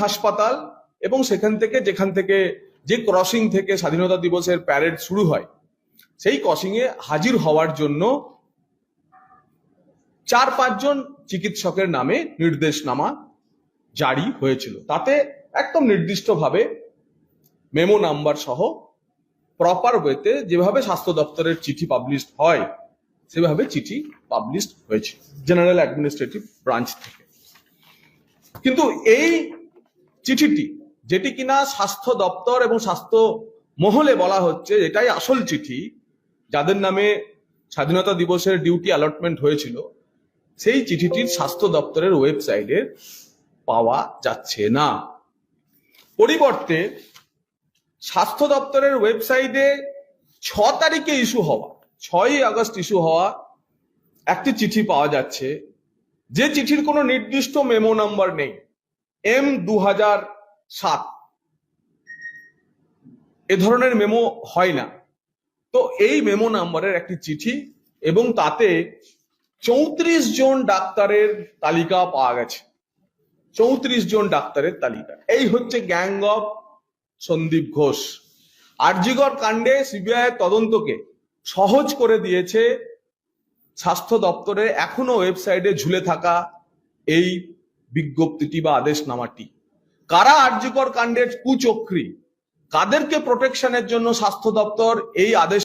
হাসপাতাল এবং যেখান থেকে যে ক্রসিং থেকে স্বাধীনতা দিবসের প্যারেড শুরু হয় সেই ক্রসিং এ হাজির হওয়ার জন্য 4-5 জন চিকিৎসকের নামে নির্দেশনামা জারি হয়েছিল। তাতে একদম নির্দিষ্টভাবে মেমো নাম্বার সহ প্রপার ওয়েতে যেভাবে স্বাস্থ্য দপ্তরের চিঠি পাবলিশ হয় সেভাবে চিঠি পাবলিশ হয়েছে জেনারেল অ্যাডমিনিস্ট্রেটিভ ব্রাঞ্চ থেকে। কিন্তু এই চিঠিটি, যেটি কিনা স্বাস্থ্য দপ্তর এবং স্বাস্থ্য মহলে বলা হচ্ছে এটাই আসল চিঠি, যাদের নামে স্বাধীনতা দিবসের ডিউটি অ্যালটমেন্ট হয়েছিল, সেই চিঠিটির স্বাস্থ্য দপ্তরের ওয়েবসাইটে পাওয়া যাচ্ছে না। পরিবর্তে স্বাস্থ্য দপ্তরের ওয়েবসাইটে 6 তারিখে ইস্যু হওয়া, 6ই আগস্ট ইস্যু হওয়া একটি চিঠি পাওয়া যাচ্ছে, যে চিঠির কোনো নির্দিষ্ট মেমো নাম্বার নেই, M2007 এ ধরনের মেমো হয় না। তো এই মেমো নাম্বারের একটি চিঠি এবং তাতে 34 জন ডাক্তারের তালিকা পাওয়া গেছে। 34 জন ডাক্তারের তালিকা। এই হচ্ছে গ্যাং অফ সন্দীপ ঘোষ। আরজিকর কাণ্ডে সিবিআই তদন্তকে সহজ করে দিয়েছে স্বাস্থ্য দপ্তরের এখনো ওয়েবসাইটে ঝুলে থাকা এই বিজ্ঞপ্তিটি বা আদেশনামাটি। কারা আরজিকর কাণ্ডের কুচক্রী, কাদেরকে প্রোটেকশনের জন্য স্বাস্থ্য দপ্তর এই আদেশ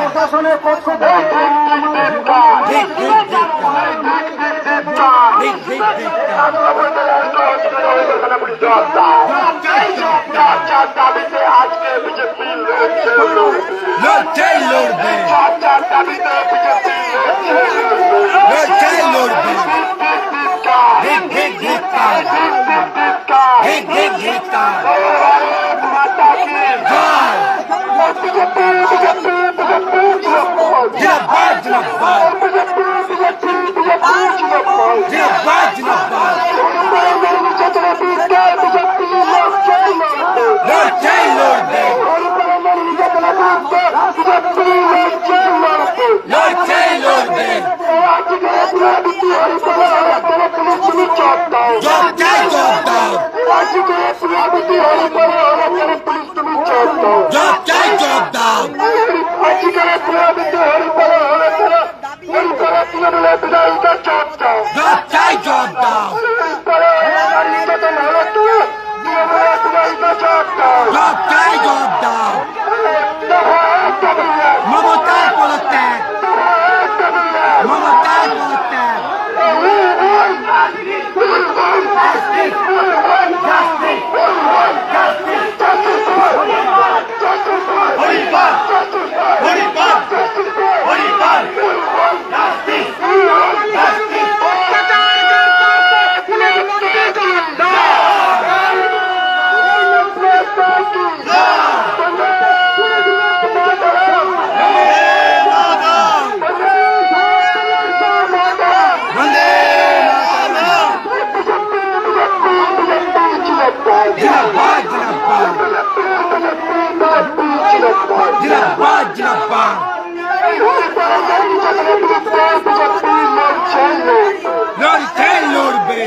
প্রশাসনের পক্ষ দাবিতে আজকে বিজেপি লড়ছে দাবিতে বিজেপি जिंदाबाद जिंदाबाद হরিপালে আমাদের পুলিশ তুমি জব দাও। জব চাই, জব দাও। আজকের পুরাবিতে হরিপালে হরিপালে তৃণমূলের বিধায়িকা জব দাও। জব চাই, জব দাও। হরিপালে আমার নির্যাতন হলো তো তৃণমূলের বিধায়িকা জব দাও। জব চাই, জব দাও। মমতার পদত্যাগ, মমতার পদত্যাগ। জিন্দাবাদ, জিন্দাবাদ। জিন্দাবাদ, জিন্দাবাদ। লড়ছে, লড়বে।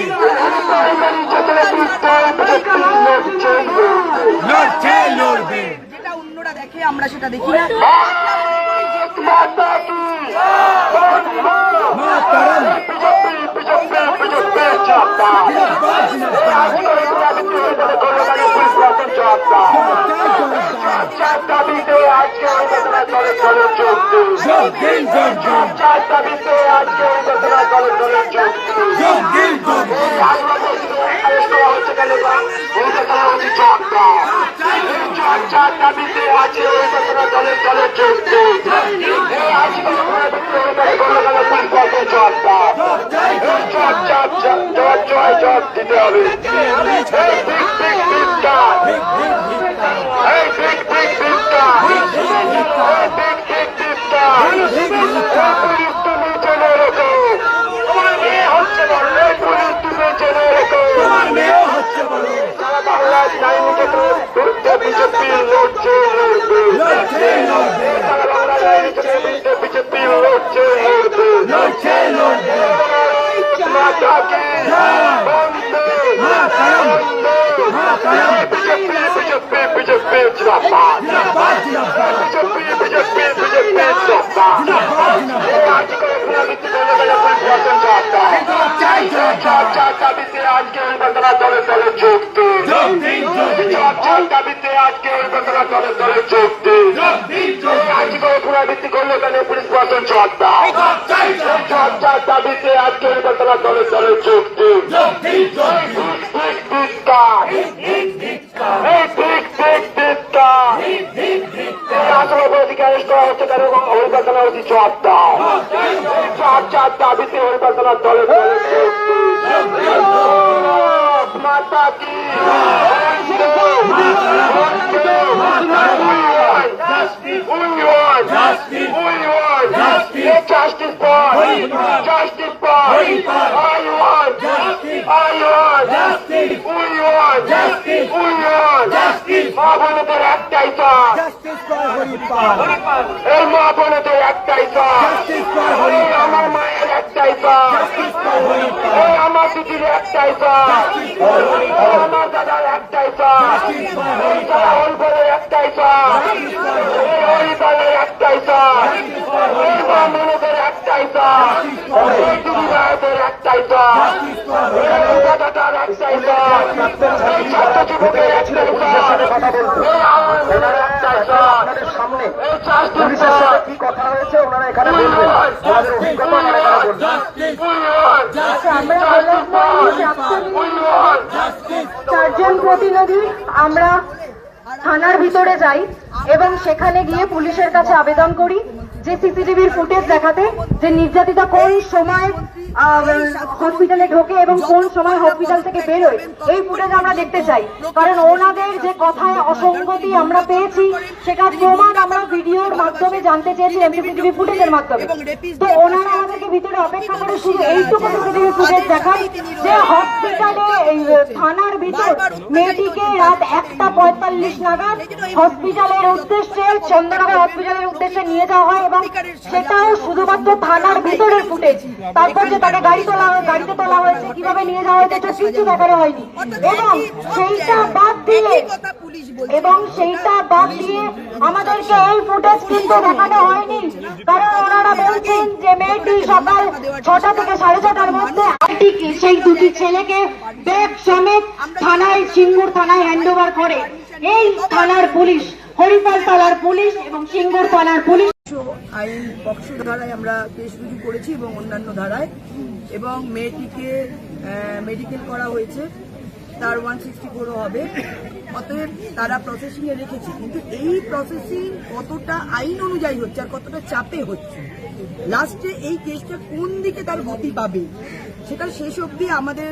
লড়ছে, লড়বে। যেটা অন্যরা দেখে আমরা সেটা দেখি না। মাতরম। দাবিতে আজকে ওই ঘটনা দলে দলে যোগ দিন। যোগ দিন, যোগ দিন। দাবিতে আজকে ওই ঘটনা দলে দলে যোগ দিন। যোগ দিন, যোগ দিন। দাবিতে আজকে ওই ঘটনা দলে দলে যোগ দিন। আজকে জয় জয় দিতে হবে। তোমার মেয়েও হচ্ছে বড়। বিজেপি লড়ছে লড়বে। লড়ছে, লড়বে। বিজেপি লড়ছে লড়বে। লড়ছে, লড়বে। মাতা কি বন্দে মাতরম। মাতরম। বিজেপি বিজেপি বিজেপি জিন্দাবাদ। জিন্দাবাদ, জিন্দাবাদ। বিজেপি বিজেপি বিজেপি জিন্দাবাদ। জিন্দাবাদ, জিন্দাবাদ। আজকে পুনরাবৃত্তি করলে গেলে পরিবর্তন চাপা। জব চাই, জব দাও। দাবিতে আজকে ওই ঘটনা দলে দলে যোগ দিন। যোগ দিন, যোগ দিন। দাবিতে আজকে ওই ঘটনা দলে দলে যোগ দিন। যোগ দিন, যোগ দিন। আজকে পুনরাবৃত্তি করলে গেলে পুলিশ প্রশাসন চাপা। জব চাই, জব দাও। দাবিতে আজকে ওই ঘটনা দলে দলে যোগ দিন। যোগ দিন, যোগ দিন। দাবিতে পরিকল্পনা দলে মাতা কি justice for justice for I want justice we want justice we want justice মা বোনদের একটাই চাই জাস্টিস ফর হরিপাল। এই মা বোনদের একটাই চাই জাস্টিস ফর এই হরিপাল। আমার মায়ের একটাই চাই জাস্টিস ফর হরিপাল। এই আমার দিদির একটাই চাই জাস্টিস ফর এই হরিপাল। আমার দাদার একটাই চাই জাস্টিস ফর হরিপাল। রাহুল বলের একটাই চাই এই হরিপালের একটাই চাই এই মা বোনদের একটাই চাই এই দিদিভাইদের একটাই চাই এই দাদাটার একটাই চাই এই ছাত্র যুবকের একটাই চাই এই আমার একটাই চাই এই জাস্টিস চাই কি কথা হয়েছে ওনারা এখানে বলবেন ওনাদের অভিজ্ঞতা ওনারা এখানে বলবেন চারজন প্রতিনিধি আমরা থানার ভিতরে যাই এবং সেখানে গিয়ে পুলিশের কাছে আবেদন করি যে সিসিটিভির ফুটেজ দেখাতে যে নির্যাতিতা কোন সময় হসপিটালে ঢোকে এবং কোন সময় হসপিটাল থেকে বেরোয় এই ফুটেজ আমরা দেখতে চাই। কারণ ওনাদের যে কথায় অসঙ্গতি আমরা পেয়েছি সেটা প্রমাণ আমরা ভিডিওর মাধ্যমে জানতে চেয়েছি, সিসিটিভি ফুটেজের মাধ্যমে। তো ওনারা আমাদেরকে ভিতরে অপেক্ষা করে শুধু এইটুকু সিসিটিভি ফুটেজ দেখায় যে হসপিটালে থানার ভিতর মেয়েটিকে রাত 1:45 নাগাদ হসপিটালের উদ্দেশ্যে চন্দননগর হসপিটালের উদ্দেশ্যে নিয়ে যাওয়া হয় এবং এবং সেটাও শুধুমাত্র থানার ভিতরের ফুটেজ। তারপর যে তাকে গাড়িতে তোলা হয়েছে, কিভাবে নিয়ে যাওয়া হয়েছে, এটা কিছু দেখানো হয়নি। এবং সেইটা বাদ দিয়ে আমাদেরকে এই ফুটেজ কিন্তু দেখানো হয়নি, কারণ ওনারা বলছেন যে মেয়েটি সকাল 6টা থেকে 6:30টার মধ্যে সেই দুটি ছেলেকে ব্যাগ সমেত থানায়, সিঙ্গুর থানায় হ্যান্ডওভার করে এই থানার পুলিশ, হরিপাল থানার পুলিশ এবং সিঙ্গুর থানার পুলিশ। আইন পক্ষ ধারায় আমরা কেস রুজু করেছি এবং অন্যান্য ধারায়, এবং মেয়েটিকে মেডিকেল করা হয়েছে, তার 164 হবে। অতএব তারা প্রসেসিং এ রেখেছে, কিন্তু এই প্রসেসিং কতটা আইন অনুযায়ী হচ্ছে আর কতটা চাপে হচ্ছে, লাস্টে এই কেসটা কোন দিকে তার গতি পাবে সেটা শেষ অবধি আমাদের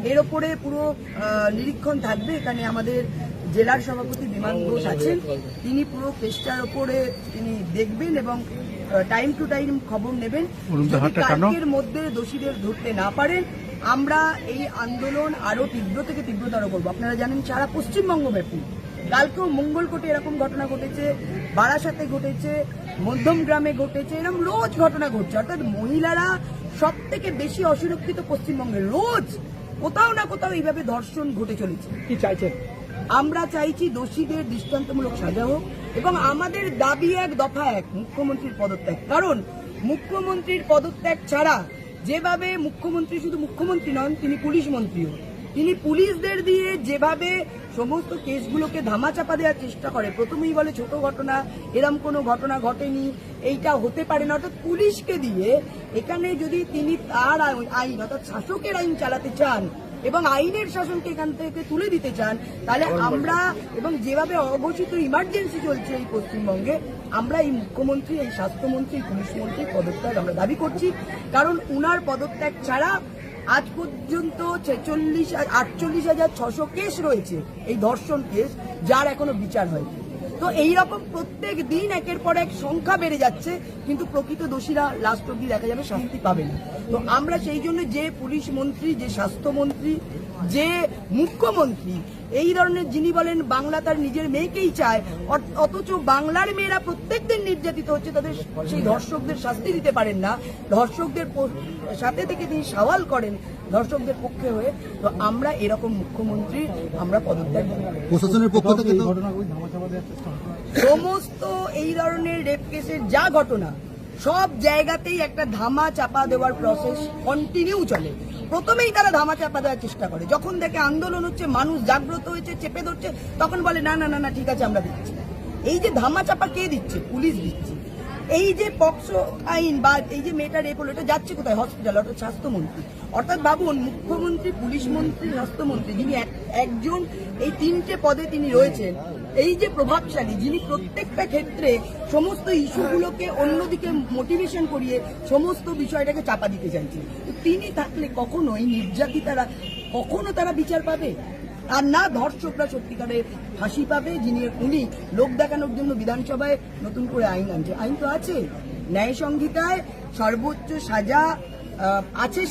এর ওপরে পুরো নিরীক্ষণ থাকবে। এখানে আমাদের জেলার সভাপতি বিমান ঘোষ আছেন, তিনি পুরো কেসটার ওপরে তিনি দেখবেন এবং টাইম টু টাইম খবর নেবেন। যদি কালকের মধ্যে দোষীদের ধরতে না পারেন, আমরা এই আন্দোলন আরো তীব্র থেকে তীব্রতর করবো। আপনারা জানেন সারা পশ্চিমবঙ্গ ব্যাপী কালকেও মঙ্গলকোটে এরকম ঘটনা ঘটেছে, বারাসাতে ঘটেছে, মধ্যমগ্রামে ঘটেছে, এরকম রোজ ঘটনা ঘটছে। অর্থাৎ মহিলারা সব থেকে বেশি অসুরক্ষিত পশ্চিমবঙ্গে, রোজ কোথাও না কোথাও এইভাবে ধর্ষণ ঘটে চলেছে। কি চাইছেন? আমরা চাইছি দোষীদের দৃষ্টান্তমূলক সাজা হোক এবং আমাদের দাবি এক দফা এক, মুখ্যমন্ত্রীর পদত্যাগ। কারণ মুখ্যমন্ত্রীর পদত্যাগ ছাড়া, যেভাবে মুখ্যমন্ত্রী শুধু মুখ্যমন্ত্রী নন, তিনি পুলিশ মন্ত্রীও, তিনি পুলিশদের দিয়ে যেভাবে সমস্ত কেসগুলোকে ধামাচাপা দেওয়ার চেষ্টা করে, প্রথমেই বলে ছোট ঘটনা, এরম কোনো ঘটনা ঘটেনি, এইটা হতে পারে না, অর্থাৎ পুলিশকে দিয়ে এখানে যদি তিনি তার আইন অর্থাৎ শাসকের আইন চালাতে চান এবং আইনের শাসনকে এখান থেকে তুলে দিতে চান, তাহলে আমরা, এবং যেভাবে অঘোষিত ইমার্জেন্সি চলছে এই পশ্চিমবঙ্গে, আমরা এই মুখ্যমন্ত্রী, এই স্বাস্থ্যমন্ত্রী, পুলিশ মন্ত্রীর পদত্যাগ আমরা দাবি করছি। কারণ উনার পদত্যাগ ছাড়া আজ পর্যন্ত 48,600 কেস রয়েছে, এই ধর্ষণ কেস, যার এখনো বিচার হয়নি। তো এইরকম প্রত্যেক দিন একের পর এক সংখ্যা বেড়ে যাচ্ছে, কিন্তু প্রকৃত দোষীরা লাস্ট অব্দি দেখা যাবে শাস্তি পাবে না। তো আমরা সেই জন্য যে পুলিশ মন্ত্রী, যে স্বাস্থ্যমন্ত্রী, যে মুখ্যমন্ত্রী, এই ধরনের যিনি বলেন বাংলা তার নিজের মেয়েকেই চায়, অথচ বাংলার মেয়েরা প্রত্যেকদিন নির্যাতিত হচ্ছে, তাদের সেই ধর্ষকদের শাস্তি দিতে পারেন না, ধর্ষকদের সাথে থেকে তিনি সওয়াল করেন ধর্ষকদের পক্ষে হয়ে। তো আমরা এরকম মুখ্যমন্ত্রী আমরা পদত্যাগ প্রশাসনের পক্ষ থেকে সমস্ত এই ধরনের রেপ কেসের যা ঘটনা, সব জায়গাতেই একটা ধামা চাপা দেওয়ার প্রসেস কন্টিনিউ চলে। প্রথমেই তারা ধামা চাপা দেওয়ার চেষ্টা করে, যখন দেখে আন্দোলন হচ্ছে, মানুষ জাগ্রত হয়েছে, চেপে ধরছে, তখন বলে না না না না ঠিক আছে আমরা দিচ্ছি। এই যে ধামা চাপা কে দিচ্ছে? পুলিশ দিচ্ছে। এই যে পক্সো আইন বা এই যে মেয়েটা রেপ হলো, এটা যাচ্ছে কোথায়? হসপিটাল, অর্থাৎ স্বাস্থ্যমন্ত্রী। অর্থাৎ ভাবুন, মুখ্যমন্ত্রী, পুলিশ মন্ত্রী, স্বাস্থ্যমন্ত্রী, যিনি একজন এই তিনটে পদে তিনি রয়েছেন, এই যে প্রভাবশালী, যিনি প্রত্যেকটা ক্ষেত্রে সমস্ত ইস্যুগুলোকে অন্যদিকে মোটিভেশন করিয়ে সমস্ত বিষয়টাকে চাপা দিতে চাইছেন, তিনি থাকলে কখনোই নির্যাতিতারা কখনো তারা বিচার পাবে? আর না ধর্ষকরা সত্যিকারের ফাঁসি পাবে, যিনি উনি লোক দেখানোর জন্য বিধানসভায় নতুন করে আইন আনছে। আইন তো আছে, ন্যায় সংহিতায় সর্বোচ্চ সাজা আছে।